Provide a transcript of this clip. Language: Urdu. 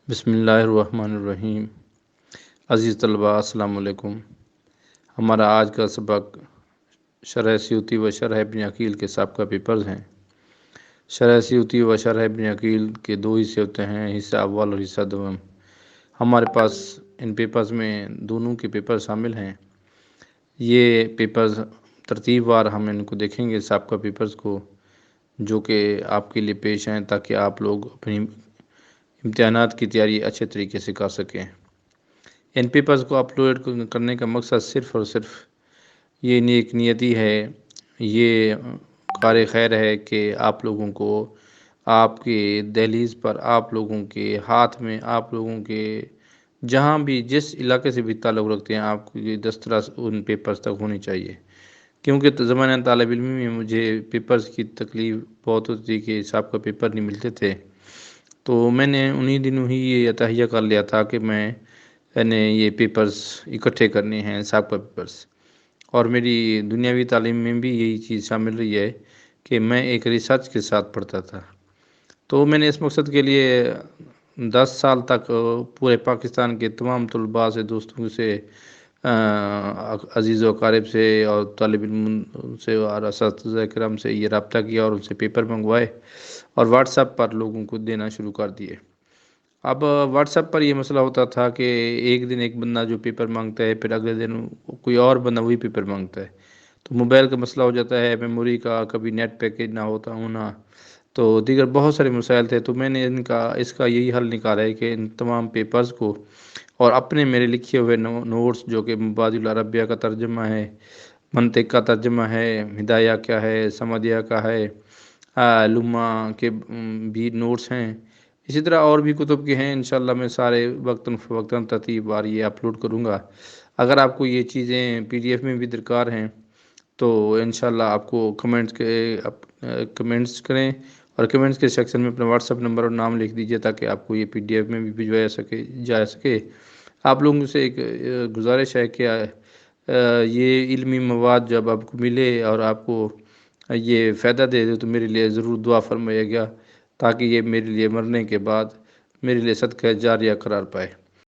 بسم اللہ الرحمن الرحیم۔ عزیز طلباء، السلام علیکم۔ ہمارا آج کا سبق شرح سیوطی و شرح ابن عقیل کے سابقہ پیپرز ہیں۔ شرح سیوطی و شرح ابن عقیل کے دو حصے ہوتے ہیں، حصہ اول اور حصہ دوم۔ ہمارے پاس ان پیپرز میں دونوں کے پیپر شامل ہیں۔ یہ پیپرز ترتیب وار ہم ان کو دیکھیں گے، سابقہ پیپرز کو، جو کہ آپ کے لیے پیش ہیں تاکہ آپ لوگ اپنی امتحانات کی تیاری اچھے طریقے سے کر سکیں۔ ان پیپرز کو اپلوڈ کرنے کا مقصد صرف اور صرف یہ نیک نیتی ہے، یہ کار خیر ہے کہ آپ لوگوں کو آپ کے دہلیز پر، آپ لوگوں کے ہاتھ میں، آپ لوگوں کے جہاں بھی جس علاقے سے بھی تعلق رکھتے ہیں، آپ کی دسترس ان پیپرز تک ہونی چاہیے۔ کیونکہ زمانہ طالب علمی میں مجھے پیپرز کی تکلیف بہت ہوتی تھی کہ سابقہ پیپر نہیں ملتے تھے، تو میں نے انہی دنوں ہی یہ تہیہ کر لیا تھا کہ میں نے یہ پیپرز اکٹھے کرنے ہیں، سابقہ پیپرز۔ اور میری دنیاوی تعلیم میں بھی یہی چیز شامل رہی ہے کہ میں ایک ریسرچ کے ساتھ پڑھتا تھا۔ تو میں نے اس مقصد کے لیے 10 سال تک پورے پاکستان کے تمام طلباء سے، دوستوں سے، عزیز و اقارب سے اور طالب علم سے اور اساتذہ کرام سے یہ رابطہ کیا اور ان سے پیپر منگوائے اور واٹس ایپ پر لوگوں کو دینا شروع کر دیے۔ اب واٹس ایپ پر یہ مسئلہ ہوتا تھا کہ ایک دن ایک بندہ جو پیپر مانگتا ہے، پھر اگلے دن کوئی اور بندہ وہی پیپر مانگتا ہے، تو موبائل کا مسئلہ ہو جاتا ہے، میموری کا، کبھی نیٹ پیکیج نہ ہونا، تو دیگر بہت سارے مسائل تھے۔ تو میں نے اس کا یہی حل نکالا ہے کہ ان تمام پیپرز کو اور اپنے میرے لکھے ہوئے نوٹس، جو کہ مبادئ العربیہ کا ترجمہ ہے، منطق کا ترجمہ ہے، ہدایہ کیا ہے، سمدیہ کا ہے، لمہ کے بھی نوٹس ہیں، اسی طرح اور بھی کتب کے ہیں۔ انشاءاللہ میں سارے وقتاً ترتیب وار یہ اپلوڈ کروں گا۔ اگر آپ کو یہ چیزیں PDF میں بھی درکار ہیں تو انشاءاللہ آپ کو کمنٹس کریں اور کمنٹس کے سیکشن میں اپنا واٹس ایپ نمبر اور نام لکھ دیجئے تاکہ آپ کو یہ PDF میں بھی بھجوایا جا سکے۔ آپ لوگوں سے ایک گزارش ہے کہ یہ علمی مواد جب آپ کو ملے اور آپ کو یہ فائدہ دے دے تو میرے لیے ضرور دعا فرمائیے گا، تاکہ یہ میرے لیے مرنے کے بعد میرے لیے صدقہ جاریہ قرار پائے۔